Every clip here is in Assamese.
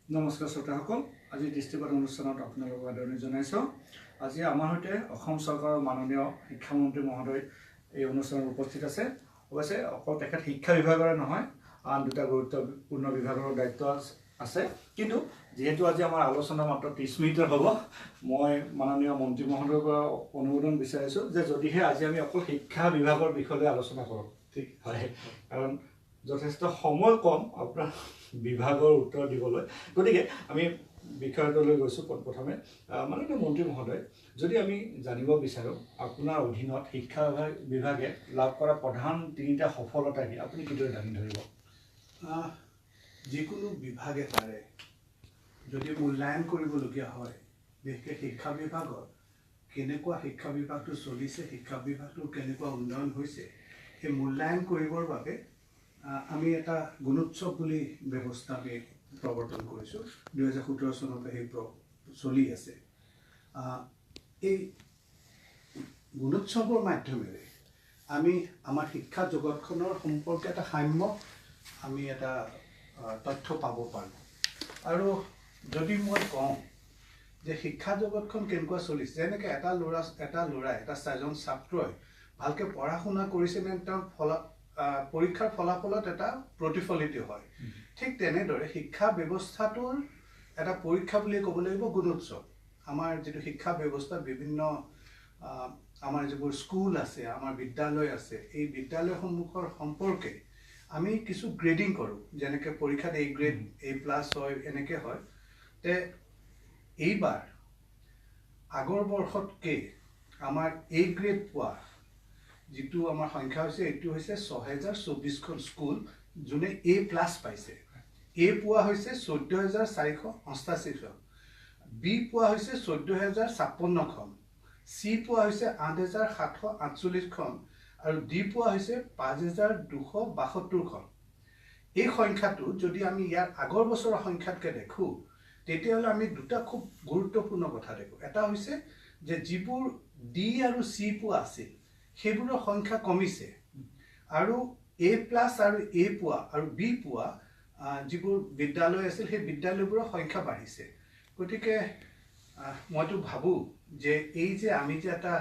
নমস্কাৰ শ্ৰোতাসকল, আজি দৃষ্টিপাত অনুষ্ঠানত আপোনালোকক আদৰণি জনাইছোঁ। আজি আমাৰ সৈতে অসম চৰকাৰৰ মাননীয় শিক্ষামন্ত্ৰী মহোদয় এই অনুষ্ঠানত উপস্থিত আছে। অৱশ্যে অকল তেখেত শিক্ষা বিভাগৰে নহয়, আন দুটা গুৰুত্বপূৰ্ণ বিভাগৰ দায়িত্ব আছে। কিন্তু যিহেতু আজি আমাৰ আলোচনা মাত্ৰ 30 মিনিটৰ হ'ব, মই মাননীয় মন্ত্ৰী মহোদয়ৰ পৰা অনুমোদন বিচাৰিছোঁ যে যদিহে আজি আমি অকল শিক্ষা বিভাগৰ বিষয়ে আলোচনা কৰোঁ, ঠিক হয়, কাৰণ যথেষ্ট সময় কম আপোনাৰ বিভাগৰ উত্তৰ দিবলৈ। গতিকে আমি বিষয়টোলৈ গৈছোঁ। প্ৰথমে মাননীয় মন্ত্ৰী মহোদয়, যদি আমি জানিব বিচাৰোঁ আপোনাৰ অধীনত শিক্ষা বিভাগে লাভ কৰা প্ৰধান 3টা সফলতা কি, আপুনি কিদৰে দাঙি ধৰিব? যিকোনো বিভাগ এটাৰে যদি মূল্যায়ন কৰিবলগীয়া হয়, বিশেষকৈ শিক্ষা বিভাগত কেনেকুৱা শিক্ষা বিভাগটো চলিছে, শিক্ষা বিভাগটোৰ কেনেকুৱা উন্নয়ন হৈছে, সেই মূল্যায়ন কৰিবৰ বাবে আমি এটা গুণোৎসৱ বুলি ব্যৱস্থা আমি প্ৰৱৰ্তন কৰিছোঁ। 2017 চনৰ পৰা সেই চলি আছে। এই গুণোৎসৱৰ মাধ্যমেৰে আমি আমাৰ শিক্ষা জগতখনৰ সম্পৰ্কে এটা সাম্য আমি এটা তথ্য পাব পাৰোঁ। আৰু যদি মই কওঁ যে শিক্ষা জগতখন কেনেকুৱা চলিছে, যেনেকৈ এটা এজন ছাত্ৰই ভালকৈ পঢ়া শুনা কৰিছে নে তেওঁৰ পৰীক্ষাৰ ফলাফলত এটা প্ৰতিফলিত হয়, ঠিক তেনেদৰে শিক্ষা ব্যৱস্থাটোৰ এটা পৰীক্ষা বুলি ক'ব লাগিব গুণোৎসৱ। আমাৰ যিটো শিক্ষা ব্যৱস্থাত বিভিন্ন আমাৰ যিবোৰ স্কুল আছে, আমাৰ বিদ্যালয় আছে, এই বিদ্যালয়সমূহৰ সম্পৰ্কে আমি কিছু গ্ৰেডিং কৰোঁ। যেনেকৈ পৰীক্ষাত A গ্ৰেড, A+ হয়, এনেকৈ হয়। তে এইবাৰ আগৰ বৰ্ষতকৈ আমাৰ A গ্ৰেড পোৱা যিটো আমাৰ সংখ্যা হৈছে, এইটো হৈছে 6024খন স্কুল যোনে A+ পাইছে। A পোৱা হৈছে 14488খন, B পোৱা হৈছে 14056খন, C পোৱা হৈছে 8748খন আৰু D পোৱা হৈছে 5272খন। এই সংখ্যাটো যদি আমি ইয়াৰ আগৰ বছৰৰ সংখ্যাতকৈ দেখোঁ, তেতিয়াহ'লে আমি দুটা খুব গুৰুত্বপূৰ্ণ কথা দেখোঁ। এটা হৈছে যে যিবোৰ D আৰু C পোৱা আছিল সেইবোৰৰ সংখ্যা কমিছে, আৰু A+ আৰু A পোৱা আৰু B পোৱা যিবোৰ বিদ্যালয় আছিল সেই বিদ্যালয়বোৰৰ সংখ্যা বাঢ়িছে। গতিকে মইতো ভাবোঁ যে এই যে আমি যে এটা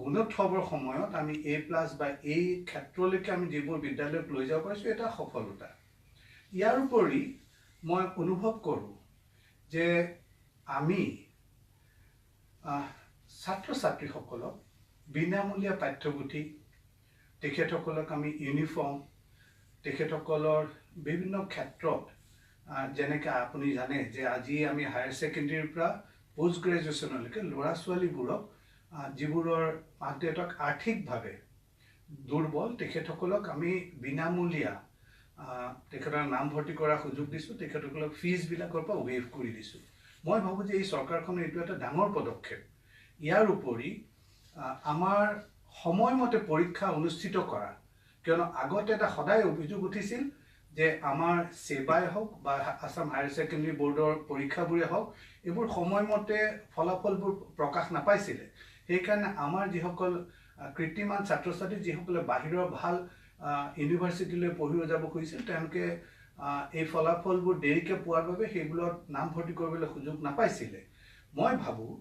গুণোৎসৱৰ সময়ত আমি A+ বা এই ক্ষেত্ৰলৈকে আমি যিবোৰ বিদ্যালয়ক লৈ যাব পাৰিছোঁ, এটা সফলতা। ইয়াৰ উপৰি মই অনুভৱ কৰোঁ যে আমি ছাত্ৰ ছাত্ৰীসকলক বিনামূলীয়া পাঠ্যপুথি, তেখেতসকলক আমি ইউনিফৰ্ম, তেখেতসকলৰ বিভিন্ন ক্ষেত্ৰত যেনেকৈ আপুনি জানে যে আজি আমি হায়াৰ ছেকেণ্ডেৰীৰ পৰা পোষ্ট গ্ৰেজুৱেশ্যনলৈকে ল'ৰা ছোৱালীবোৰক যিবোৰৰ মাক দেউতাক আৰ্থিকভাৱে দুৰ্বল, তেখেতসকলক আমি বিনামূলীয়া তেখেতৰ নামভৰ্তি কৰাৰ সুযোগ দিছোঁ, তেখেতসকলক ফিজবিলাকৰ পৰা ৱেইভ কৰি দিছোঁ। মই ভাবোঁ যে এই চৰকাৰখনৰ এইটো এটা ডাঙৰ পদক্ষেপ। ইয়াৰ উপৰি আমাৰ সময়মতে পৰীক্ষা অনুষ্ঠিত কৰা, কিয়নো আগতে এটা সদায় অভিযোগ উঠিছিল যে আমাৰ ছেবাই হওক বা আছাম হায়াৰ ছেকেণ্ডেৰী বৰ্ডৰ পৰীক্ষাবোৰে হওক, এইবোৰ সময়মতে ফলাফলবোৰ প্ৰকাশ নাপাইছিলে। সেইকাৰণে আমাৰ যিসকল কৃতিমান ছাত্ৰ ছাত্ৰী, যিসকলে বাহিৰৰ ভাল ইউনিভাৰ্চিটিলৈ পঢ়িব যাব খুজিছিল, তেওঁলোকে এই ফলাফলবোৰ দেৰিকৈ পোৱাৰ বাবে সেইবোৰত নামভৰ্তি কৰিবলৈ সুযোগ নাপাইছিলে। মই ভাবোঁ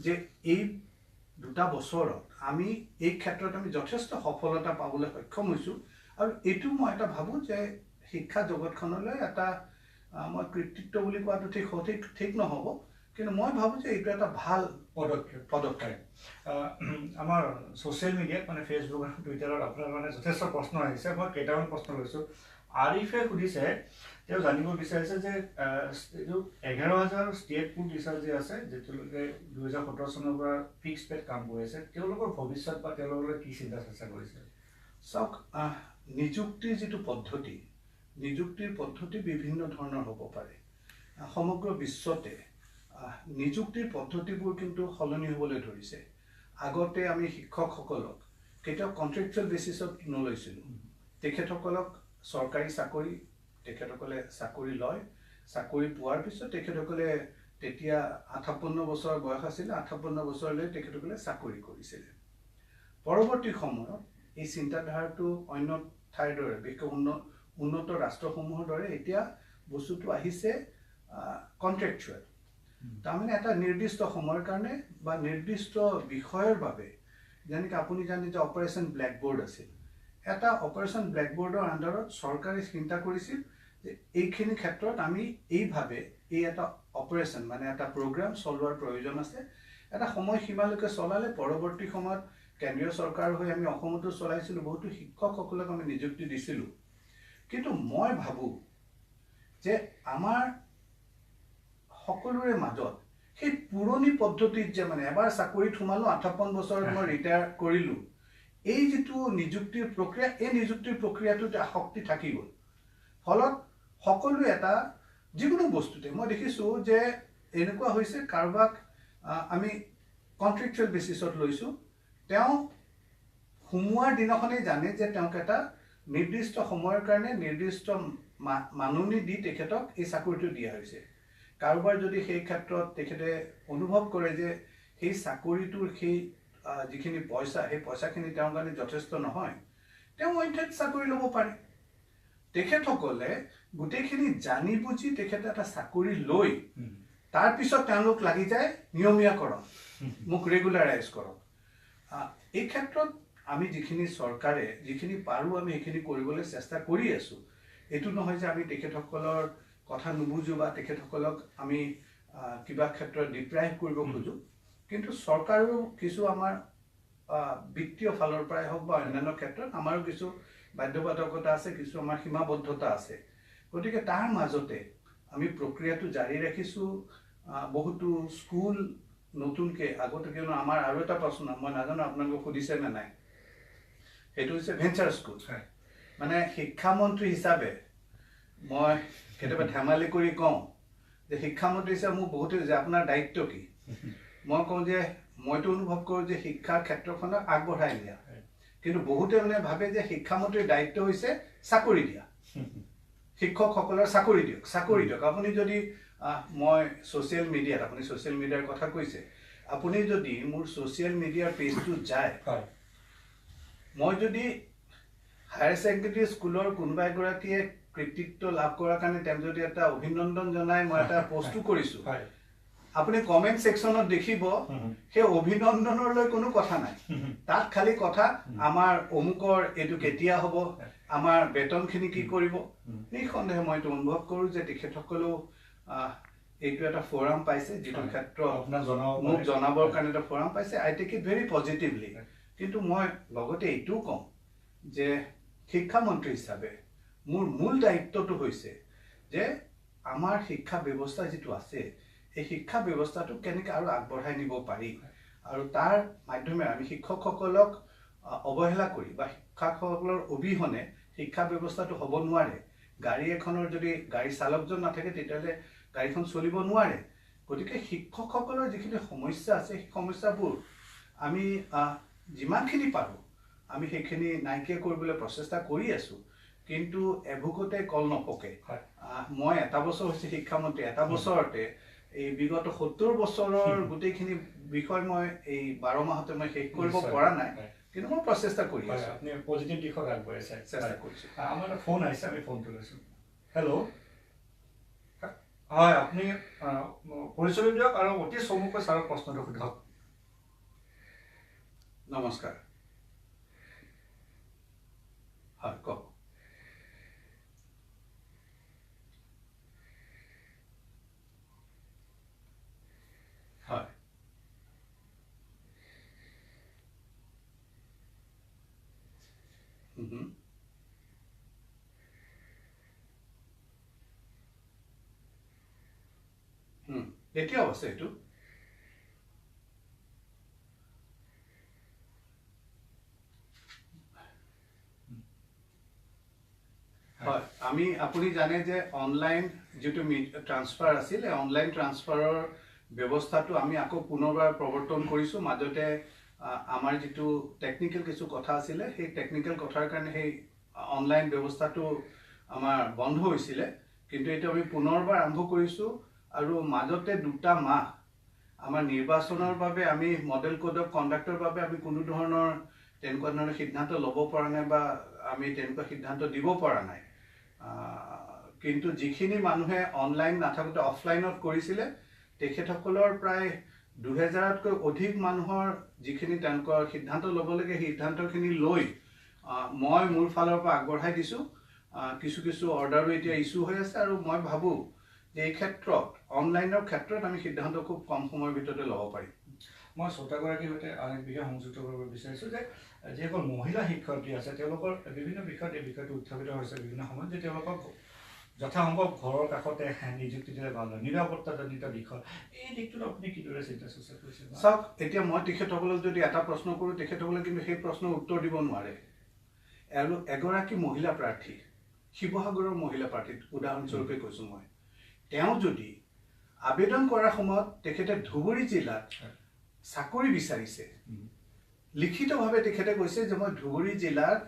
যে এই দুটা বছৰত আমি এই ক্ষেত্ৰত আমি যথেষ্ট সফলতা পাবলৈ সক্ষম হৈছোঁ। আৰু এইটো মই এটা ভাবোঁ যে শিক্ষা জগতখনলৈ এটা মই কৃতিত্ব বুলি কোৱাটো ঠিক নহ'ব, কিন্তু মই ভাবোঁ যে এইটো এটা ভাল পদক্ষেপ। আমাৰ ছ'চিয়েল মিডিয়াত মানে ফেচবুক আৰু টুইটাৰত আপোনাৰ মানে যথেষ্ট প্ৰশ্ন আহিছে। মই কেইটামান প্ৰশ্ন লৈছোঁ। আৰিফে সুধিছে, তেওঁ জানিব বিচাৰিছে যে এইটো 11,000 ষ্টেট পুল টিচাৰ যে আছে, যেতিয়ালৈকে 2017 চনৰ পৰা ফিক্স পেড কাম কৰি আছে, তেওঁলোকৰ ভৱিষ্যত বা তেওঁলোকৰ কি চিন্তা চৰ্চা কৰিছে? চাওক, নিযুক্তিৰ যিটো পদ্ধতি, নিযুক্তিৰ পদ্ধতি বিভিন্ন ধৰণৰ হ'ব পাৰে। সমগ্ৰ বিশ্বতে নিযুক্তিৰ পদ্ধতিবোৰ কিন্তু সলনি হ'বলৈ ধৰিছে। আগতে আমি শিক্ষকসকলক কেতিয়াও কণ্ট্ৰেকচুৱেল বেচিছত নলৈছিলোঁ। তেখেতসকলক চৰকাৰী চাকৰি, তেখেতসকলে চাকৰি লয়, চাকৰি পোৱাৰ পিছত তেখেতসকলে তেতিয়া 58 বছৰ বয়স আছিলে, 58 বছৰলৈ তেখেতসকলে চাকৰি কৰিছিলে। পৰৱৰ্তী সময়ত এই চিন্তাধাৰাটো অন্য ঠাইৰ দৰে, বিশেষকৈ উন্নত ৰাষ্ট্ৰসমূহৰ দৰে এতিয়া বস্তুটো আহিছে কন্ট্ৰেকচুৱেল তাৰমানে এটা নিৰ্দিষ্ট সময়ৰ কাৰণে বা নিৰ্দিষ্ট বিষয়ৰ বাবে যেনেকৈ আপুনি জানে যে অপাৰেশ্যন ব্লেকবোৰ্ড আছিল এটা অপাৰেশ্যন ব্লেকবোৰ্ডৰ আণ্ডাৰত চৰকাৰে চিন্তা কৰিছিল যে এইখিনি ক্ষেত্ৰত আমি এইভাৱে এই এটা অপাৰেশ্যন মানে এটা প্ৰগ্ৰাম চলোৱাৰ প্ৰয়োজন আছে এটা সময়সীমালৈকে চলালে পৰৱৰ্তী সময়ত কেন্দ্ৰীয় চৰকাৰ হৈ আমি অসমতো চলাইছিলোঁ বহুতো শিক্ষকসকলক আমি নিযুক্তি দিছিলোঁ কিন্তু মই ভাবোঁ যে আমাৰ সকলোৰে মাজত সেই পুৰণি পদ্ধতিত যে মানে এবাৰ চাকৰিত সোমালোঁ 58 বছৰত মই ৰিটায়াৰ কৰিলোঁ এই যিটো নিযুক্তিৰ প্ৰক্ৰিয়া এই নিযুক্তিৰ প্ৰক্ৰিয়াটোত আসক্তি থাকি গ'ল ফলত সকলোৱে এটা যিকোনো বস্তুতে মই দেখিছোঁ যে এনেকুৱা হৈছে কাৰোবাক আমি কন্ট্ৰেকচুৱেল বেচিছত লৈছোঁ তেওঁ সোমোৱাৰ দিনাখনেই জানে যে তেওঁক এটা নিৰ্দিষ্ট সময়ৰ কাৰণে নিৰ্দিষ্ট মাননি দি তেখেতক এই চাকৰিটো দিয়া হৈছে কাৰোবাৰ যদি সেই ক্ষেত্ৰত তেখেতে অনুভৱ কৰে যে সেই চাকৰিটোৰ সেই যিখিনি পইচা সেই পইচাখিনি তেওঁৰ কাৰণে যথেষ্ট নহয় তেওঁ অন্য চাকৰি ল'ব পাৰে তেখেতসকলে গোটেইখিনি জানি বুজি তেখেতে এটা চাকৰি লৈ তাৰপিছত তেওঁলোক লাগি যায় নিয়মীয়াকৰণ মোক ৰেগুলাৰাইজ কৰক এই ক্ষেত্ৰত আমি যিখিনি চৰকাৰে যিখিনি পাৰোঁ আমি সেইখিনি কৰিবলৈ চেষ্টা কৰি আছোঁ এইটো নহয় যে আমি তেখেতসকলৰ কথা নুবুজো বা তেখেতসকলক আমি কিবা ক্ষেত্ৰত ডিপ্ৰাইভ কৰিব খোজোঁ কিন্তু চৰকাৰো কিছু আমাৰ বিত্তীয় ফালৰ পৰাই হওক বা অন্যান্য ক্ষেত্ৰত আমাৰো কিছু বাধ্যবাধকতা আছে কিছু আমাৰ সীমাবদ্ধতা আছে গতিকে তাৰ মাজতে আমি প্ৰক্ৰিয়াটো জাৰি ৰাখিছোঁ বহুতো স্কুল নতুনকৈ আগতে কিয়নো আমাৰ আৰু এটা প্ৰশ্ন মই নাজানো আপোনালোকক সুধিছে নে নাই সেইটো হৈছে ভেঞ্চাৰ স্কুল মানে শিক্ষামন্ত্ৰী হিচাপে মই কেতিয়াবা ধেমালি কৰি কওঁ যে শিক্ষামন্ত্ৰী হিচাপে মোক বহুতে যে আপোনাৰ দায়িত্ব কি মই কওঁ যে মইতো অনুভৱ কৰোঁ যে শিক্ষাৰ ক্ষেত্ৰখনক আগবঢ়াই নিয়া কিন্তু বহুতে মানে ভাবে যে শিক্ষামন্ত্ৰীৰ দায়িত্ব হৈছে চাকৰি দিয়া শিক্ষকসকলৰ চাকৰি দিয়ক আপুনি যদি মই ছ'চিয়েল মিডিয়াত আপুনি ছ'চিয়েল মিডিয়াৰ কথা কৈছে আপুনি যদি মোৰ ছ'চিয়েল মিডিয়াৰ পেজটোত যায় মই যদি হায়াৰ ছেকেণ্ডেৰী স্কুলৰ কোনোবা এগৰাকীয়ে কৃতিত্ব লাভ কৰাৰ কাৰণে তেওঁ যদি এটা অভিনন্দন জনাই মই এটা পষ্টটো কৰিছোঁ আপুনি কমেণ্ট ছেকশ্যনত দেখিব সেই অভিনন্দনলৈ কোনো কথা নাই তাত খালি কথা আমাৰ অমুকৰ এইটো কেতিয়া হ'ব আমাৰ বেতনখিনি কি কৰিব নিঃসন্দেহে মই এইটো অনুভৱ কৰোঁ যে তেখেতসকলেও এইটো এটা ফৰাম পাইছে যিটো ক্ষেত্ৰত মোক জনাবৰ কাৰণে এটা ফৰাম পাইছে আই টেক ইট ভেৰি পজিটিভলি কিন্তু মই লগতে এইটোও কওঁ যে শিক্ষামন্ত্ৰী হিচাপে মোৰ মূল দায়িত্বটো হৈছে যে আমাৰ শিক্ষা ব্যৱস্থা যিটো আছে এই শিক্ষা ব্যৱস্থাটো কেনেকৈ আৰু আগবঢ়াই নিব পাৰি আৰু তাৰ মাধ্যমে আমি শিক্ষকসকলক অৱহেলা কৰি বা শিক্ষকসকলৰ অবিহনে শিক্ষা ব্যৱস্থাটো হ'ব নোৱাৰে গাড়ী এখনৰ যদি গাড়ী চালকজন নাথাকে তেতিয়াহ'লে গাড়ীখন চলিব নোৱাৰে গতিকে শিক্ষকসকলৰ যিখিনি সমস্যা আছে সেই সমস্যাবোৰ আমি যিমানখিনি পাৰোঁ আমি সেইখিনি নাইকিয়া কৰিবলৈ প্ৰচেষ্টা কৰি আছোঁ কিন্তু এভুকতে কল নপকে মই এটা বছৰ হৈছে শিক্ষামন্ত্ৰী এটা বছৰতে এই বিগত 70 বছৰৰ গোটেইখিনি বিষয় মই এই 12 মাহতে মই শেষ কৰিব পৰা নাই কিন্তু মই প্ৰচেষ্টা কৰি আছোঁ আপুনি পজিটিভ দিশত আগবাঢ়িছে চেষ্টা কৰিছোঁ আমাৰ এটা ফোন আহিছে আমি ফোনটো লৈছোঁ হেল্ল' হয় আপুনি পৰিচয় দিয়ক আৰু অতি চমুকৈ ছাৰক প্ৰশ্নটো সোধক নমস্কাৰ হয় কওক হয় এতিয়াও আছে এইটো হয় আমি আপুনি জানে যে অনলাইন যিটো ট্ৰান্সফাৰ আছিল এই অনলাইন ট্ৰান্সফাৰৰ ব্যৱস্থাটো আমি আকৌ পুনৰবাৰ প্ৰৱৰ্তন কৰিছোঁ মাজতে আমাৰ যিটো টেকনিকেল কিছু কথা আছিলে সেই টেকনিকেল কথাৰ কাৰণে সেই অনলাইন ব্যৱস্থাটো আমাৰ বন্ধ হৈছিলে কিন্তু এইটো আমি পুনৰবাৰ আৰম্ভ কৰিছোঁ আৰু মাজতে 2টা মাহ আমাৰ নিৰ্বাচনৰ বাবে আমি মডেল কোড অফ কণ্ডাক্টৰ বাবে আমি কোনো ধৰণৰ তেনেকুৱা ধৰণৰ সিদ্ধান্ত ল'ব পৰা নাই বা আমি তেনেকুৱা সিদ্ধান্ত দিব পৰা নাই কিন্তু যিখিনি মানুহে অনলাইন নাথাকোঁতে অফলাইনত কৰিছিলে তেখেতসকলৰ প্ৰায় 2000তকৈ অধিক মানুহৰ যিখিনি তেওঁলোকৰ সিদ্ধান্ত ল'ব লাগে সিদ্ধান্তখিনি লৈ মই মোৰ ফালৰ পৰা আগবঢ়াই দিছোঁ কিছু কিছু অৰ্ডাৰো এতিয়া ইছ্যু হৈ আছে আৰু মই ভাবোঁ যে এই ক্ষেত্ৰত অনলাইনৰ ক্ষেত্ৰত আমি সিদ্ধান্ত খুব কম সময়ৰ ভিতৰতে ল'ব পাৰিম মই শ্ৰোতাগৰাকীৰ সৈতে আন এক বিষয়ে সংযুক্ত কৰিব বিচাৰিছোঁ যে যিসকল মহিলা শিক্ষয়িত্ৰী আছে তেওঁলোকৰ বিভিন্ন বিষয়ত এই বিষয়টো উত্থাপিত হৈছে বিভিন্ন সময়ত যে তেওঁলোকক যথাসম্ভৱ ঘৰৰ কাষতে নিযুক্তি দিলে ভাল হয় নিৰাপত্তাজনিত দিশত এই দিশটোত আপুনি কিদৰে চিন্তা চৰ্চা কৰিছে চাওক এতিয়া মই তেখেতসকলক যদি এটা প্ৰশ্ন কৰোঁ তেখেতসকলে কিন্তু সেই প্ৰশ্নৰ উত্তৰ দিব নোৱাৰে আৰু এগৰাকী মহিলা প্ৰাৰ্থী শিৱসাগৰৰ মহিলা প্ৰাৰ্থীত উদাহৰণস্বৰূপে কৈছোঁ মই তেওঁ যদি আবেদন কৰাৰ সময়ত তেখেতে ধুবুৰী জিলাত চাকৰি বিচাৰিছে লিখিতভাৱে তেখেতে কৈছে যে মই ধুবুৰী জিলাত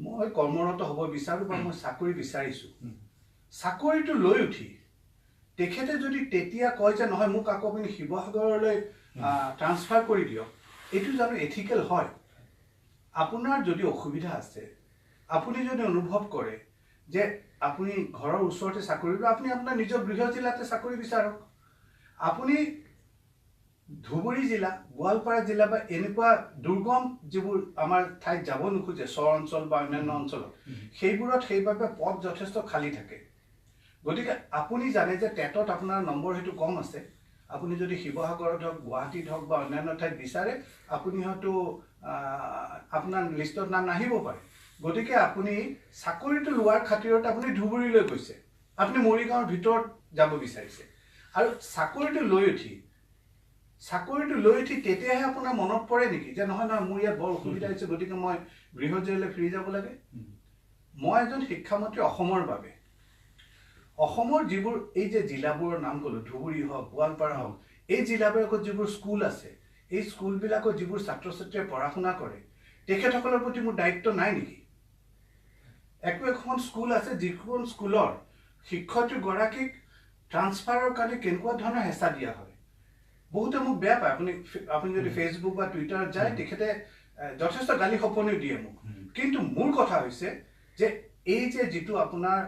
মই কৰ্মৰত হ'ব বিচাৰোঁ বা মই চাকৰি বিচাৰিছোঁ চাকৰিটো লৈ উঠি তেখেতে যদি তেতিয়া কয় যে নহয় মোক আকৌ আপুনি শিৱসাগৰলৈ ট্ৰান্সফাৰ কৰি দিয়ক এইটো জানো এথিকেল হয় আপোনাৰ যদি অসুবিধা আছে আপুনি যদি অনুভৱ কৰে যে আপুনি ঘৰৰ ওচৰতে চাকৰি লৈ আপুনি আপোনাৰ নিজৰ গৃহ জিলাতে চাকৰি বিচাৰক আপুনি ধুবুৰী জিলা গোৱালপাৰা জিলা বা এনেকুৱা দুৰ্গম যিবোৰ আমাৰ ঠাইত যাব নোখোজে চৰ অঞ্চল বা অন্যান্য অঞ্চলত সেইবোৰত সেইবাবে পদ যথেষ্ট খালী থাকে গতিকে আপুনি জানে যে টেটত আপোনাৰ নম্বৰ সেইটো কম আছে আপুনি যদি শিৱসাগৰত হওক গুৱাহাটীত হওক বা অন্যান্য ঠাইত বিচাৰে আপুনি হয়তো আপোনাৰ লিষ্টত নাম নাহিব পাৰে গতিকে আপুনি চাকৰিটো লোৱাৰ খাতিৰত আপুনি ধুবুৰীলৈ গৈছে আপুনি মৰিগাঁৱৰ ভিতৰত যাব বিচাৰিছে আৰু চাকৰিটো লৈ উঠি তেতিয়াহে আপোনাৰ মনত পৰে নেকি যে নহয় নহয় মোৰ ইয়াত বৰ অসুবিধা হৈছে গতিকে মই গৃহ জিলালৈ ফিৰি যাব লাগে মই এজন শিক্ষামন্ত্ৰী অসমৰ বাবে অসমৰ যিবোৰ এই যে জিলাবোৰৰ নাম ক'লো ধুবুৰী হওক গোৱালপাৰা হওক এই জিলাবিলাকত যিবোৰ স্কুল আছে এই স্কুলবিলাকত যিবোৰ ছাত্ৰ ছাত্ৰীয়ে পঢ়া শুনা কৰে তেখেতসকলৰ প্ৰতি মোৰ দায়িত্ব নাই নেকি এখন স্কুল আছে যিখন স্কুলৰ শিক্ষয়িত্ৰীগৰাকীক ট্ৰান্সফাৰৰ কাৰণে কেনেকুৱা ধৰণৰ হেঁচা দিয়া হয় বহুতে মোক বেয়া পায় আপুনি যদি ফেচবুক বা টুইটাৰত যায় তেখেতে যথেষ্ট গালি সপনিও দিয়ে মোক কিন্তু মোৰ কথা হৈছে যে এই যে যিটো আপোনাৰ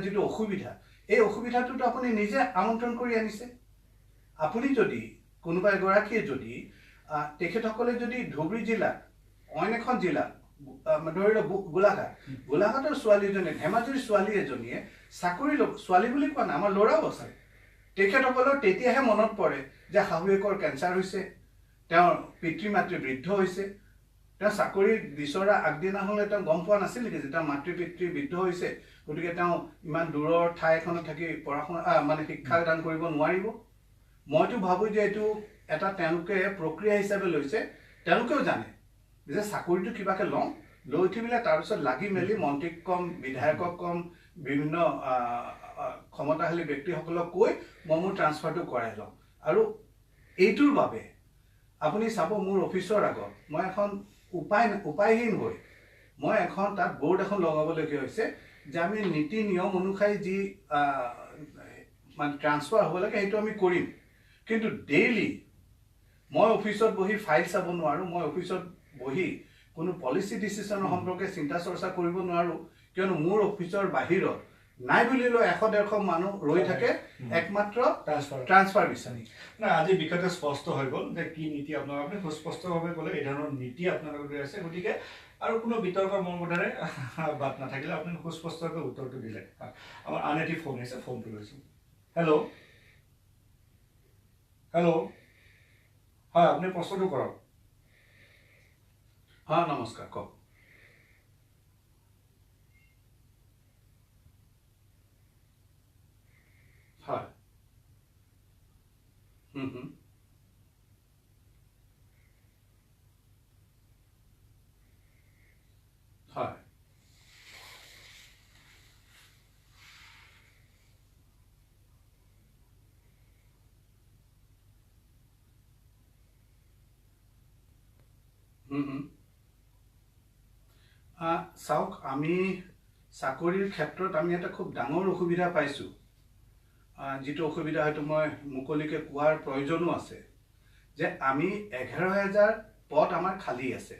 যিটো অসুবিধা এই অসুবিধাটোতো আপুনি নিজে আমন্ত্ৰণ কৰি আনিছে আপুনি যদি কোনোবা এগৰাকীয়ে যদি তেখেতসকলে যদি ধুবুৰী জিলাত অইন এখন জিলা ধৰি লওক গোলাঘাটৰ ছোৱালীজনীয়ে ধেমাজিৰ ছোৱালী এজনীয়ে চাকৰি ছোৱালী বুলি কোৱা নাই আমাৰ ল'ৰাও আছে তেখেতসকলৰ তেতিয়াহে মনত পৰে যে শাহুৱেকৰ কেঞ্চাৰ হৈছে তেওঁৰ পিতৃ মাতৃ বৃদ্ধ হৈছে তেওঁ চাকৰি বিচৰা আগদিনাখনলৈ তেওঁ গম পোৱা নাছিল নেকি যে তেওঁৰ মাতৃ পিতৃ বৃদ্ধ হৈছে গতিকে তেওঁ ইমান দূৰৰ ঠাই এখনত থাকি পঢ়া শুনা মানে শিক্ষাদান কৰিব নোৱাৰিব মইতো ভাবোঁ যে এইটো এটা তেওঁলোকে প্ৰক্ৰিয়া হিচাপে লৈছে তেওঁলোকেও জানে যে চাকৰিটো কিবাকে লওঁ লৈ উঠি পেলাই তাৰপিছত লাগি মেলি মন্ত্ৰীক কম বিধায়কক কম বিভিন্ন ক্ষমতাশালী ব্যক্তিসকলক কৈ মই মোৰ ট্ৰান্সফাৰটো কৰাই লওঁ আৰু এইটোৰ বাবে আপুনি চাব মোৰ অফিচৰ আগত মই এখন উপায়হীন হৈ মই এখন তাত বৰ্ড এখন লগাবলগীয়া হৈছে যে আমি নীতি নিয়ম অনুসৰি যি মানে ট্ৰান্সফাৰ হ'ব লাগে সেইটো আমি কৰিম কিন্তু ডেইলি মই অফিচত বহি ফাইল চাব নোৱাৰোঁ মই অফিচত বহি কোনো পলিচি ডিচিশ্যনৰ সম্পৰ্কে চিন্তা চৰ্চা কৰিব নোৱাৰোঁ কিয়নো মোৰ অফিচৰ বাহিৰত নাই বুলিলেও 100-150 মানুহ ৰৈ থাকে একমাত্ৰ ট্ৰান্সফাৰ বিচাৰি না আজি বিষয়টো স্পষ্ট হৈ গ'ল যে কি নীতি আপুনি সুস্পষ্টভাৱে ক'লে এই ধৰণৰ নীতি আপোনালোকৰ আছে গতিকে আৰু কোনো বিতৰ্কৰ মনবোধেৰে বাদ নাথাকিলে আপুনি সুস্পষ্টকৈ উত্তৰটো দিলে আমাৰ আন এটি ফোন আহিছে ফোনটো লৈছোঁ হেল্ল' হয় আপুনি প্ৰশ্নটো কৰক নমস্কাৰ কওক হয় হয় চাওক আমি চাকৰিৰ ক্ষেত্ৰত আমি এটা খুব ডাঙৰ অসুবিধা পাইছোঁ যিটো অসুবিধা হয়তো মই মুকলিকে কোৱাৰ প্ৰয়োজনো আছে যে আমি 11,000 পদ আমাৰ খালী আছে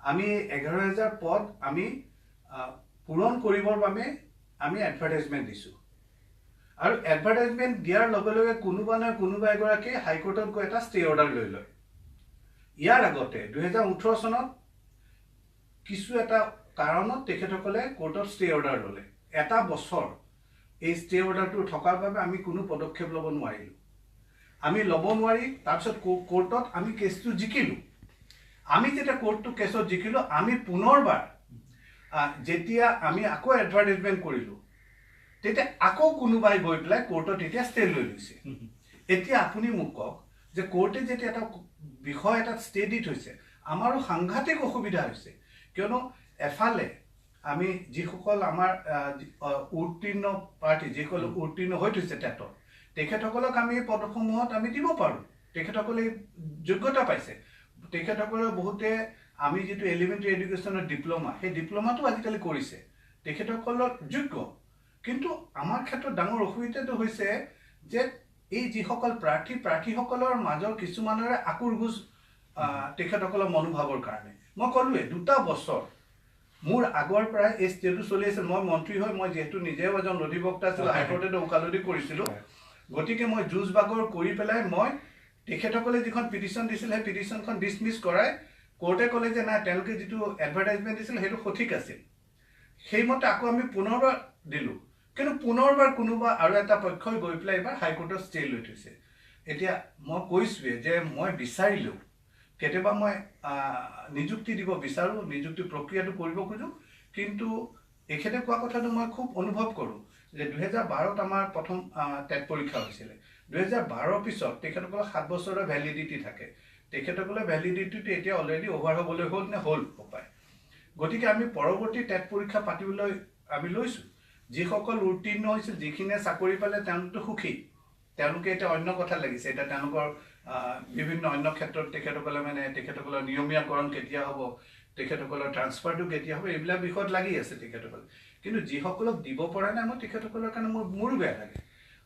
আমি 11,000 পদ আমি পূৰণ কৰিবৰ বাবে আমি এডভাৰটাইজমেণ্ট দিছোঁ আৰু এডভাৰটাইজমেণ্ট দিয়াৰ লগে লগে কোনোবা নহয় কোনোবা এগৰাকী হাইকোৰ্টত গৈ এটা ষ্টে অৰ্ডাৰ লৈ লয় ইয়াৰ আগতে 2018 চনত কিছু এটা কাৰণত তেখেতসকলে কোৰ্টত ষ্টে অৰ্ডাৰ ল'লে এটা বছৰ এই ষ্টে অৰ্ডাৰটো থকাৰ বাবে আমি কোনো পদক্ষেপ ল'ব নোৱাৰিলোঁ আমি ল'ব নোৱাৰি তাৰপিছত কোৰ্টত আমি কেছটো জিকিলোঁ আমি যেতিয়া কোৰ্টটো কেছত জিকিলোঁ আমি পুনৰবাৰ যেতিয়া আমি আকৌ এডভাৰটাইজমেণ্ট কৰিলোঁ তেতিয়া আকৌ কোনোবাই গৈ পেলাই কোৰ্টত এতিয়া ষ্টে লৈ লৈছে এতিয়া আপুনি মোক কওক যে কোৰ্টে যেতিয়া এটা বিষয় এটা ষ্টে দি থৈছে আমাৰো সাংঘাতিক অসুবিধা হৈছে কিয়নো এফালে আমি যিসকল আমাৰ উত্তীৰ্ণ প্ৰাৰ্থী যিসকল উত্তীৰ্ণ হৈ থৈছে টেটত তেখেতসকলক আমি এই পদসমূহত আমি দিব পাৰোঁ তেখেতসকলে যোগ্যতা পাইছে তেখেতসকলে বহুতে আমি যিটো এলিমেণ্টাৰী এডুকেশ্যনৰ ডিপ্ল'মা সেই ডিপ্ল'মাটো আজিকালি কৰিছে তেখেতসকলৰ যোগ্য কিন্তু আমাৰ ক্ষেত্ৰত ডাঙৰ অসুবিধাটো হৈছে যে এই যিসকল প্ৰাৰ্থীসকলৰ মাজৰ কিছুমানৰে আকুৰগুজ তেখেতসকলৰ মনোভাৱৰ কাৰণে মই ক'লোৱে 2টা বছৰ মোৰ আগৰ পৰাই এই ষ্টেটো চলি আছিল মই মন্ত্ৰী হৈ মই যিহেতু নিজেও এজন অধিবক্তা আছিলোঁ হাইকোৰ্টতো ওকালতি কৰিছিলোঁ গতিকে মই যুঁজ বাগৰ কৰি পেলাই মই তেখেতসকলে যিখন পিটিশ্যন দিছিল সেই পিটিশ্যনখন ডিছমিছ কৰাই কোৰ্টে ক'লে যে নাই তেওঁলোকে যিটো এডভাৰটাইজমেণ্ট দিছিল সেইটো সঠিক আছিল সেইমতে আকৌ আমি পুনৰবাৰ দিলোঁ কিন্তু পুনৰবাৰ কোনোবা আৰু এটা পক্ষই গৈ পেলাই এইবাৰ হাইকোৰ্টত ষ্টে লৈ থৈছে এতিয়া মই কৈছোঁৱে যে মই বিচাৰিলোঁ কেতিয়াবা মই নিযুক্তি দিব বিচাৰোঁ নিযুক্তি প্ৰক্ৰিয়াটো কৰিব খোজোঁ কিন্তু এখেতে কোৱা কথাটো মই খুব অনুভৱ কৰোঁ যে 2012ত আমাৰ প্ৰথম টেট পৰীক্ষা হৈছিলে 2012ৰ পিছত তেখেতসকলৰ 7 বছৰৰ ভেলিডিটি থাকে তেখেতসকলৰ ভেলিডিটিটো এতিয়া অলৰেডি অভাৰ হ'বলৈ হ'ল নে হ'ল উপায় গতিকে আমি পৰৱৰ্তী টেট পৰীক্ষা পাতিবলৈ আমি লৈছোঁ যিসকল উত্তীৰ্ণ হৈছিল যিখিনিয়ে চাকৰি পালে তেওঁলোকতো সুখী তেওঁলোকে এতিয়া অন্য কথা লাগিছে এতিয়া তেওঁলোকৰ বিভিন্ন অন্য ক্ষেত্ৰত তেখেতসকলে মানে তেখেতসকলৰ নিয়মীয়াকৰণ কেতিয়া হ'ব তেখেতসকলৰ ট্ৰান্সফাৰটো কেতিয়া হ'ব এইবিলাক বিষয়ত লাগি আছে তেখেতসকলে কিন্তু যিসকলক দিব পৰা নাই মই তেখেতসকলৰ কাৰণে মোৰো বেয়া লাগে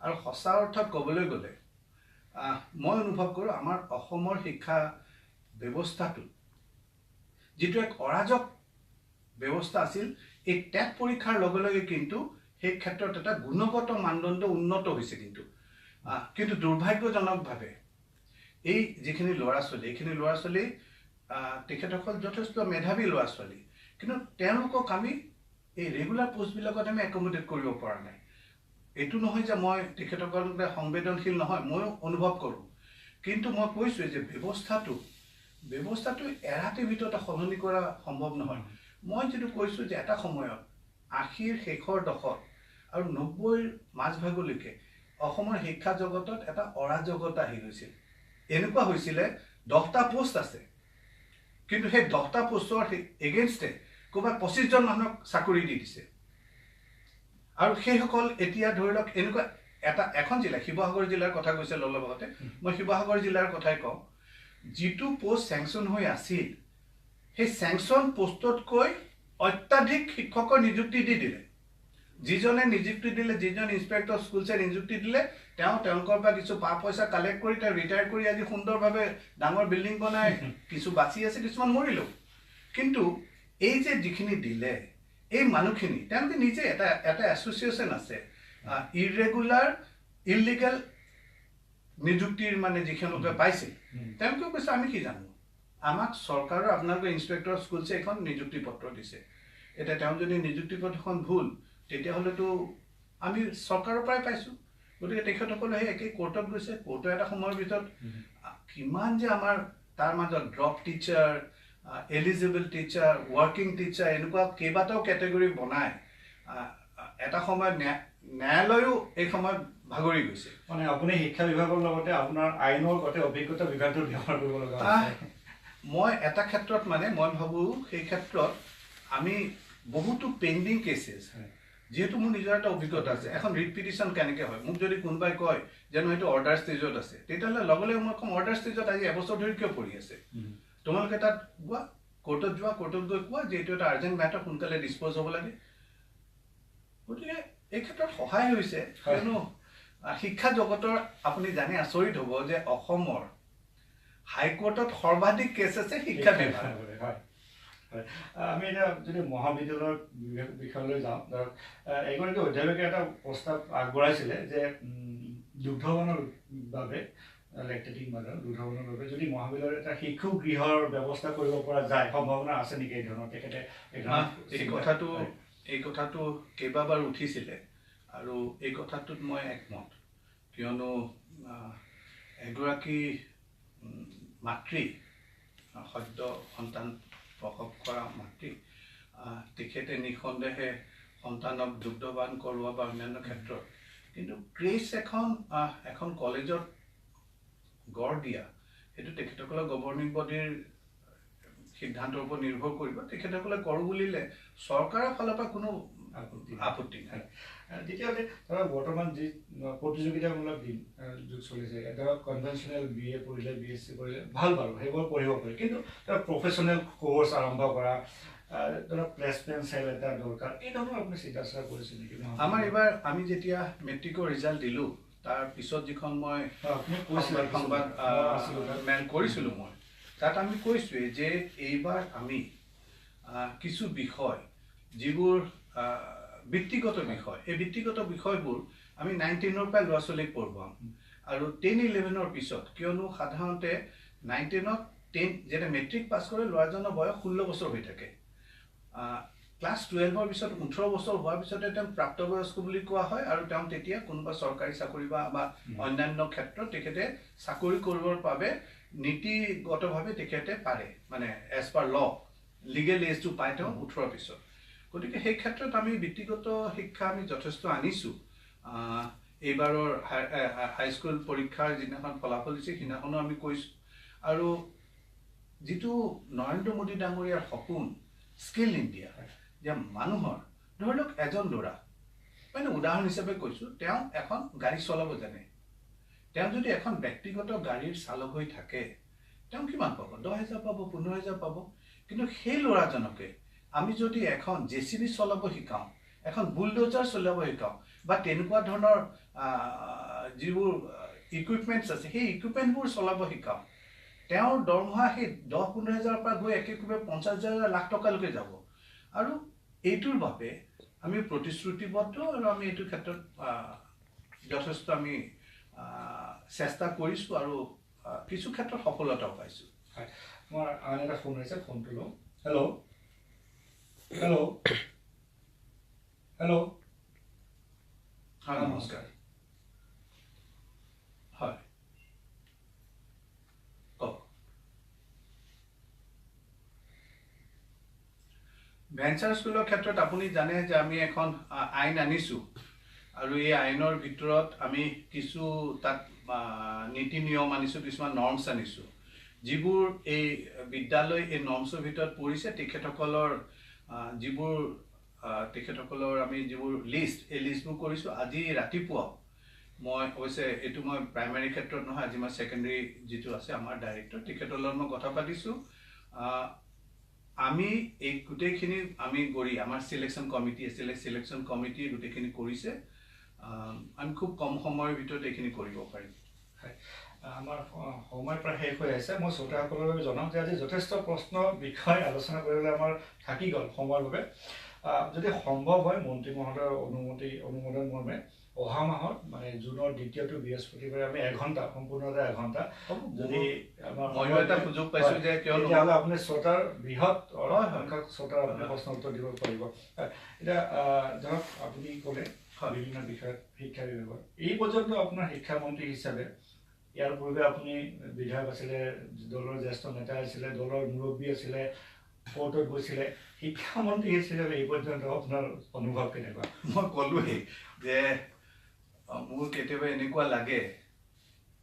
আৰু সঁচা অৰ্থত ক'বলৈ গ'লে মই অনুভৱ কৰোঁ আমাৰ অসমৰ শিক্ষা ব্যৱস্থাটো যিটো এক অৰাজক ব্যৱস্থা আছিল এই টেট পৰীক্ষাৰ লগে লগে কিন্তু সেই ক্ষেত্ৰত এটা গুণগত মানদণ্ড উন্নত হৈছে কিন্তু দুৰ্ভাগ্যজনকভাৱে এই যিখিনি ল'ৰা ছোৱালী এইখিনি ল'ৰা ছোৱালী তেখেতসকল যথেষ্ট মেধাৱী ল'ৰা ছোৱালী কিন্তু তেওঁলোকক আমি এই ৰেগুলাৰ পোষ্টবিলাকত আমি একমোডেট কৰিব পৰা নাই এইটো নহয় যে মই তেখেতসকলক সংবেদনশীল নহয় ময়ো অনুভৱ কৰোঁ কিন্তু মই কৈছোঁ যে ব্যৱস্থাটো এৰাতিৰ ভিতৰতে সলনি কৰা সম্ভৱ নহয় মই যিটো কৈছোঁ যে এটা সময়ত 80ৰ শেষৰ দশক আৰু 90ৰ মাজভাগলৈকে অসমৰ শিক্ষা জগতত এটা অৰাজকতা আহি গৈছিল এনেকুৱা হৈছিলে 10টা পোষ্ট আছে কিন্তু সেই 10টা পোষ্টৰ এগেইনষ্টে ক'ৰবাত 25জন মানুহক চাকৰি দি দিছে আৰু সেইসকল এতিয়া ধৰি লওক এনেকুৱা এখন জিলা শিৱসাগৰ জিলাৰ কথা কৈছে অলপ আগতে মই শিৱসাগৰ জিলাৰ কথাই কওঁ যিটো পোষ্ট চেংচন হৈ আছিল সেই চেংচন পোষ্টতকৈ অত্যাধিক শিক্ষকৰ নিযুক্তি দি দিলে যিজনে নিযুক্তি দিলে যিজন ইনস্পেক্টৰ স্কুলছে নিযুক্তি দিলে তেওঁলোকৰ পৰা কিছু পইচা কালেক্ট কৰি তেওঁ ৰিটায়াৰ কৰি আজি সুন্দৰভাৱে ডাঙৰ বিল্ডিং বনাই কিছু বাচি আছে কিছুমান মৰিলেও কিন্তু এই যে যিখিনি দিলে এই মানুহখিনি তেওঁলোকে নিজে এটা এছ'চিয়েশ্যন আছে ইৰেগুলাৰ ইলিগেল নিযুক্তিৰ মানে যিখিনিলোকে পাইছে তেওঁলোকে কৈছে আমি কি জানো আমাক চৰকাৰৰ আপোনালোকে ইনস্পেক্টৰ স্কুলছে এখন নিযুক্তি পত্ৰ দিছে এতিয়া তেওঁ যদি নিযুক্তি পত্ৰখন ভুল তেতিয়াহ'লেতো আমি চৰকাৰৰ পৰাই পাইছোঁ গতিকে তেখেতসকলে সেই একেই কোৰ্টত গৈছে কোৰ্টৰ এটা সময়ৰ ভিতৰত কিমান যে আমাৰ তাৰ মাজত drop teacher eligible teacher working teacher এনেকুৱা কেইবাটাও কেটেগৰী বনাই এটা সময়ত ন্যায়ালয়ো এই সময়ত ভাগৰি গৈছে মানে আপুনি শিক্ষা বিভাগৰ লগতে আপোনাৰ আইনৰ গোটেই অভিজ্ঞতা বিভাগটো ব্যৱহাৰ কৰিব লগা হৈছে মই এটা ক্ষেত্ৰত মানে মই ভাবোঁ সেই ক্ষেত্ৰত আমি বহুতো পেণ্ডিং কেছেছ যিহেতু মোৰ নিজৰ এটা অভিজ্ঞতা আছে এখন ৰিট পিটিশ্যন কেনেকৈ হয় মোক যদি কোনোবাই কয় যে সেইটো অৰ্ডাৰ ষ্টেজত আছে তেতিয়াহ'লে লগে লগে মই ক'ম অৰ্ডাৰ ষ্টেজত আজি এবছৰ ধৰি কিয় পৰি আছে তোমালোকে তাত কোৱা কোৰ্টত যোৱা কোৰ্টত গৈ কোৱা যে এইটো এটা আৰ্জেণ্ট মেটাৰ সোনকালে ডিছপ'জ হ'ব লাগে গতিকে এই ক্ষেত্ৰত সহায় হৈছে কিয়নো শিক্ষা জগতৰ আপুনি জানি আচৰিত হ'ব যে অসমৰ হাইকোৰ্টত সৰ্বাধিক কেছ আছে শিক্ষা বিভাগ হয় আমি এটা যদি মহাবিদ্যালয়ৰ বিষয়লৈ যাওঁ ধৰক এগৰাকী অধ্যাপকে এটা প্ৰস্তাৱ আগবঢ়াইছিলে যে দুগ্ধপানৰ বাবে লেক্টেটিং মাদাৰ দুগ্ধপানৰ বাবে যদি মহাবিদ্যালয়ৰ এটা শিশু গৃহৰ ব্যৱস্থা কৰিব পৰা যায় সম্ভাৱনা আছে নেকি এই ধৰণৰ তেখেতে এই কথাটো কেইবাবাৰ উঠিছিলে আৰু এই কথাটোত মই একমত কিয়নো এগৰাকী মাতৃ সদ্য সন্তান প্ৰসৱ কৰা মাতৃ তেখেতে নিঃসন্দেহে সন্তানক দুগ্ধপান কৰোৱা বা অন্যান্য ক্ষেত্ৰত কিন্তু ক্ৰেচ এখন কলেজত গঢ় দিয়া সেইটো তেখেতসকলৰ গভৰ্ণিং বডিৰ সিদ্ধান্তৰ ওপৰত নিৰ্ভৰ কৰিব তেখেতসকলে কৰোঁ বুলিলে চৰকাৰৰ ফালৰ পৰা কোনো আপত্তি নাই দ্বিতীয়তে ধৰক বৰ্তমান যি প্ৰতিযোগিতামূলক যুগ চলিছে ধৰক কনভেনশ্যনেল BA পঢ়িলে BSc পঢ়িলে ভাল বাৰু সেইবোৰ পঢ়িব পাৰি কিন্তু ধৰক প্ৰফেশ্যনেল কোৰ্চ আৰম্ভ কৰা ধৰক প্লেচমেণ্ট চেল এটা দৰকাৰ এই ধৰণৰ আপুনি চিন্তা চৰ্চা কৰিছে নেকি আমাৰ এইবাৰ আমি যেতিয়া মেট্ৰিকৰ ৰিজাল্ট দিলোঁ তাৰ পিছত যিখন মই সংবাদ মেল কৰিছিলোঁ মই তাত আমি কৈছোঁৱেই যে এইবাৰ আমি কিছু বিষয় যিবোৰ ব্যক্তিগত বিষয় এই ব্যক্তিগত বিষয়বোৰ আমি 9-10ৰ পৰা ল'ৰা ছোৱালীক পঢ়ুৱাম আৰু 10-11ৰ পিছত কিয়নো সাধাৰণতে 9-10ত 10 যেতিয়া মেট্ৰিক পাছ কৰে ল'ৰাজনৰ বয়স 16 বছৰ হৈ থাকে ক্লাছ 12ৰ পিছত 18 বছৰ হোৱাৰ পিছতে তেওঁ প্ৰাপ্তবয়স্ক বুলি কোৱা হয় আৰু তেওঁ তেতিয়া কোনোবা চৰকাৰী চাকৰি বা অন্যান্য ক্ষেত্ৰত তেখেতে চাকৰি কৰিবৰ বাবে নীতিগতভাৱে তেখেতে পাৰে মানে এজ পাৰ ল লিগেল এজটো পায় তেওঁ 18ৰ পিছত গতিকে সেই ক্ষেত্ৰত আমি ব্যক্তিগত শিক্ষা আমি যথেষ্ট আনিছোঁ এইবাৰৰ হাইস্কুল পৰীক্ষাৰ যিদিনাখন ফলাফল দিছে সিদিনাখনো আমি কৈছোঁ আৰু যিটো নৰেন্দ্ৰ মোদী ডাঙৰীয়াৰ সপোন স্কিল ইণ্ডিয়া যে মানুহৰ ধৰি লওক এজন ল'ৰা মানে উদাহৰণ হিচাপে কৈছোঁ তেওঁ এখন গাড়ী চলাব জানে তেওঁ যদি এখন ব্যক্তিগত গাড়ীৰ চালক হৈ থাকে তেওঁ কিমান পাব 10,000 পাব 15,000 পাব কিন্তু সেই ল'ৰাজনকে আমি যদি এখন JCB চলাব শিকাওঁ এখন বুলডোজাৰ চলাব শিকাওঁ বা তেনেকুৱা ধৰণৰ যিবোৰ ইকুইপমেণ্টছ আছে সেই ইকুইপমেণ্টবোৰ চলাব শিকাওঁ তেওঁৰ দৰমহা সেই 10-15,000 পৰা গৈ একেবাৰে 50,000 লাখ টকালৈকে যাব আৰু এইটোৰ বাবে আমি প্ৰতিশ্ৰুতিবদ্ধ আৰু আমি এইটো ক্ষেত্ৰত যথেষ্ট আমি চেষ্টা কৰিছোঁ আৰু কিছু ক্ষেত্ৰত সফলতাও পাইছোঁ হয় মোৰ আন এটা ফোন আহিছে ফোনটো লওঁ হেল্ল' হেল্ল' হেল্ল' হয় নমস্কাৰ হয় কওক ভেঞ্চাৰ স্কুলৰ ক্ষেত্ৰত আপুনি জানে যে আমি এখন আইন আনিছোঁ আৰু এই আইনৰ ভিতৰত আমি কিছু তাত নীতি নিয়ম আনিছোঁ কিছুমান নৰ্মছ আনিছোঁ যিবোৰ এই বিদ্যালয় এই নৰ্মছৰ ভিতৰত পৰিছে তেখেতসকলৰ যিবোৰ তেখেতসকলৰ আমি যিবোৰ লিষ্ট এই লিষ্টবোৰ কৰিছোঁ আজি ৰাতিপুৱা মই অৱশ্যে এইটো মই প্ৰাইমেৰী ক্ষেত্ৰত নহয় আজি মই ছেকেণ্ডেৰী যিটো আছে আমাৰ ডাইৰেক্টৰ তেখেতৰ লগত মই কথা পাতিছোঁ আমি এই গোটেইখিনি আমি কৰি আমাৰ চিলেকশ্যন কমিটি আছিলে চিলেকশ্যন কমিটি গোটেইখিনি কৰিছে আমি খুব কম সময়ৰ ভিতৰত এইখিনি কৰিব পাৰিম আমাৰ সময় প্ৰায় শেষ হৈ আহিছে মই শ্ৰোতাসকলৰ বাবে জনাওঁ যে আজি যথেষ্ট প্ৰশ্ন বিষয় আলোচনা কৰিবলৈ আমাৰ থাকি গ'ল সময়ৰ বাবে যদি সম্ভৱ হয় মন্ত্ৰী মহোদয়ৰ অনুমোদন মৰ্মে অহা মাহত মানে জুনৰ 2টো বৃহস্পতিবাৰে আমি 1 ঘণ্টা সম্পূৰ্ণতে 1 ঘণ্টা যদি মই এটা সুযোগ পাইছোঁ যে তেতিয়াহ'লে আপুনি শ্ৰোতাৰ বৃহৎ সংখ্যক শ্ৰোতাৰ আপুনি প্ৰশ্ন উত্তৰ দিব পাৰিব এতিয়া ধৰক আপুনি ক'লে বিভিন্ন বিষয়ত শিক্ষা বিভাগৰ এই পৰ্যন্ত আপোনাৰ শিক্ষামন্ত্ৰী হিচাপে ইয়াৰ পূৰ্বে আপুনি বিধায়ক আছিলে দলৰ জ্যেষ্ঠ নেতা আছিলে দলৰ মুৰব্বী আছিলে কোৰ্টত গৈছিলে শিক্ষামন্ত্ৰী হিচাপে এই পৰ্যন্ত আপোনাৰ অনুভৱ কেনেকুৱা মই ক'লোৱেই যে মোৰ কেতিয়াবা এনেকুৱা লাগে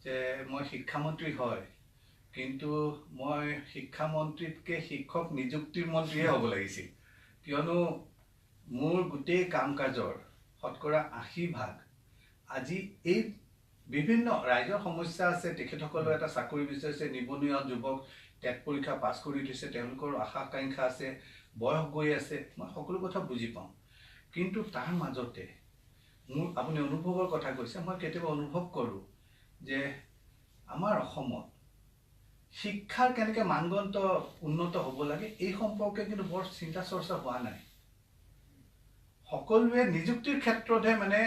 যে মই শিক্ষামন্ত্ৰী হয় কিন্তু মই শিক্ষামন্ত্ৰীতকৈ শিক্ষক নিযুক্তিৰ মন্ত্ৰীহে হ'ব লাগিছিল কিয়নো মোৰ গোটেই কাম কাজৰ শতকৰা 80% আজি এই বিভিন্ন ৰাইজৰ সমস্যা আছে তেখেতসকলৰ এটা চাকৰি বিচাৰিছে নিবনুৱা যুৱক টেট পৰীক্ষা পাছ কৰি উঠিছে তেওঁলোকৰ আশা আকাংক্ষা আছে বয়স গৈ আছে মই সকলো কথা বুজি পাওঁ কিন্তু তাৰ মাজতে মোৰ আপুনি অনুভৱৰ কথা কৈছে মই কেতিয়াবা অনুভৱ কৰোঁ যে আমাৰ অসমত শিক্ষাৰ কেনেকৈ মানদণ্ড উন্নত হ'ব লাগে এই সম্পৰ্কে কিন্তু বৰ চিন্তা চৰ্চা হোৱা নাই সকলোৱে নিযুক্তিৰ ক্ষেত্ৰতহে মানে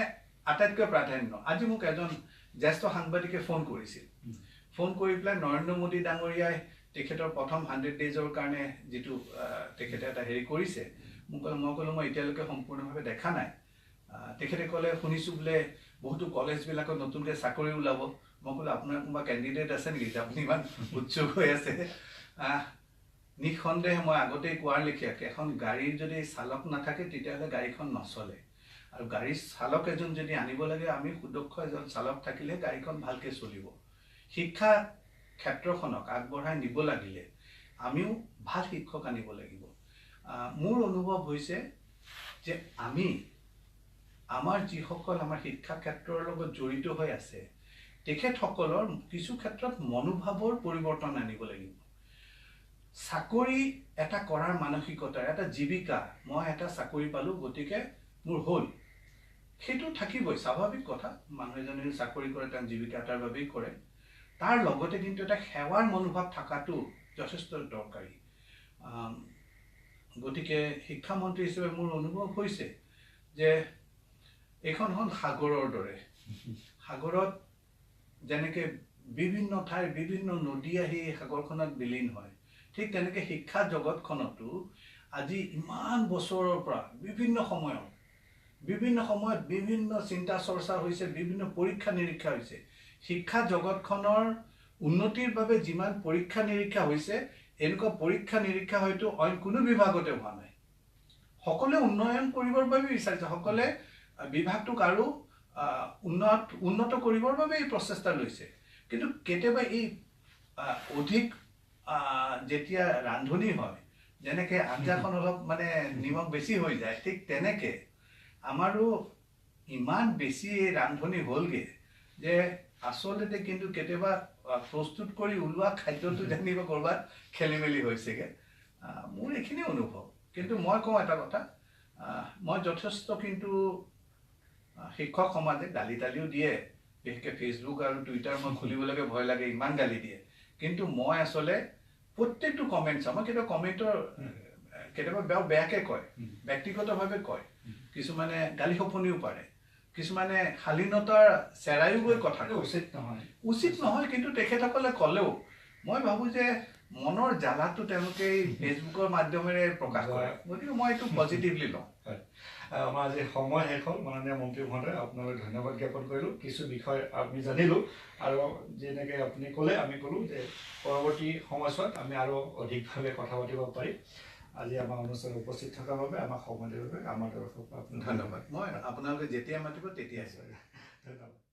আটাইতকৈ প্ৰাধান্য আজি মোক এজন জ্যেষ্ঠ সাংবাদিকে ফোন কৰিছিল ফোন কৰি পেলাই নৰেন্দ্ৰ মোদী ডাঙৰীয়াই তেখেতৰ প্ৰথম 100 ডেজৰ কাৰণে যিটো তেখেতে এটা হেৰি কৰিছে মই ক'লো মই এতিয়ালৈকে সম্পূৰ্ণভাৱে দেখা নাই তেখেতে ক'লে শুনিছোঁ বোলে বহুতো কলেজবিলাকত নতুনকৈ চাকৰি ওলাব মই ক'লো আপোনাৰ কোনোবা কেণ্ডিডেট আছে নেকি আপুনি ইমান উৎসুক হৈ আছে নিঃসন্দেহে মই আগতেই কোৱাৰ লেখীয়াকৈ এখন গাড়ীৰ যদি চালক নাথাকে তেতিয়াহ'লে গাড়ীখন নচলে আৰু গাড়ীৰ চালক এজন যদি আনিব লাগে আমি সুদক্ষ এজন চালক থাকিলে গাড়ীখন ভালকৈ চলিব শিক্ষা ক্ষেত্ৰখনক আগবঢ়াই নিব লাগিলে আমিও ভাল শিক্ষক আনিব লাগিব মোৰ অনুভৱ হৈছে যে আমি আমাৰ যিসকল আমাৰ শিক্ষা ক্ষেত্ৰৰ লগত জড়িত হৈ আছে তেখেতসকলৰ কিছু ক্ষেত্ৰত মনোভাৱৰ পৰিৱৰ্তন আনিব লাগিব চাকৰি এটা কৰাৰ মানসিকতাৰ এটা জীৱিকা মই এটা চাকৰি পালোঁ গতিকে মোৰ হ'ল সেইটো থাকিবই স্বাভাৱিক কথা মানুহ এজনে চাকৰি কৰে তেওঁ জীৱিকা এটাৰ বাবেই কৰে তাৰ লগতে কিন্তু এটা সেৱাৰ মনোভাৱ থকাটো যথেষ্ট দৰকাৰী গতিকে শিক্ষামন্ত্ৰী হিচাপে মোৰ অনুভৱ হৈছে যে এইখন হ'ল সাগৰৰ দৰে সাগৰত যেনেকৈ বিভিন্ন ঠাইৰ বিভিন্ন নদী আহি সাগৰখনত বিলীন হয় ঠিক তেনেকৈ শিক্ষা জগতখনতো আজি ইমান বছৰৰ পৰা বিভিন্ন সময়ত বিভিন্ন চিন্তা চৰ্চা হৈছে বিভিন্ন পৰীক্ষা নিৰীক্ষা হৈছে শিক্ষা জগতখনৰ উন্নতিৰ বাবে যিমান পৰীক্ষা নিৰীক্ষা হৈছে এনেকুৱা পৰীক্ষা নিৰীক্ষা হয়তো অইন কোনো বিভাগতে হোৱা নাই সকলোৱে উন্নয়ন কৰিবৰ বাবে বিচাৰিছে সকলোৱে বিভাগটোক আৰু উন্নত কৰিবৰ বাবে এই প্ৰচেষ্টা লৈছে কিন্তু কেতিয়াবা এই অধিক যেতিয়া ৰান্ধনি হয় যেনেকৈ আঞ্জাখন অলপ মানে নিমখ বেছি হৈ যায় ঠিক তেনেকৈ আমাৰো ইমান বেছি ৰান্ধনি হ'লগৈ যে আচলতে কিন্তু কেতিয়াবা প্ৰস্তুত কৰি ওলোৱা খাদ্যটো জানিব ক'ৰবাত খেলি মেলি হৈছেগৈ মোৰ এইখিনি অনুভৱ কিন্তু মই কওঁ এটা কথা মই যথেষ্ট কিন্তু শিক্ষক সমাজে গালি তালিও দিয়ে বিশেষকৈ ফেচবুক আৰু টুইটাৰ মই খুলিবলৈকে ভয় লাগে ইমান গালি দিয়ে কিন্তু মই আচলতে প্ৰত্যেকটো কমেণ্ট চাওঁ মই কেতিয়াবা কমেণ্টৰ কেতিয়াবা বেয়াকৈ কয় ব্যক্তিগতভাৱে কয় কিছুমানে গালি সপনিও পাৰে কিছুমানে শালীনতাৰ চেৰাইও গৈ কথা উচিত নহয় কিন্তু তেখেতসকলে ক'লেও মই ভাবোঁ যে মনৰ জ্বালাটো তেওঁলোকে ফেচবুকৰ মাধ্যমেৰে প্ৰকাশ কৰে গতিকে মই এইটো পজিটিভলি লওঁ আমাৰ আজি সময় শেষ হ'ল মাননীয় মন্ত্ৰী মহোদয় আপোনালৈ ধন্যবাদ জ্ঞাপন কৰিলোঁ কিছু বিষয় আমি জানিলোঁ আৰু যেনেকৈ আপুনি ক'লে আমি ক'লোঁ যে পৰৱৰ্তী সময়ছোৱাত আমি আৰু অধিকভাৱে কথা পাতিব পাৰিম আজি আমাৰ অনুষ্ঠানত উপস্থিত থকাৰ বাবে আমাক সময় দিয়াৰ বাবে আমাৰ তৰফৰ পৰা আপোনাক ধন্যবাদ মই আপোনালোকে যেতিয়া মাতিব তেতিয়াই ধন্যবাদ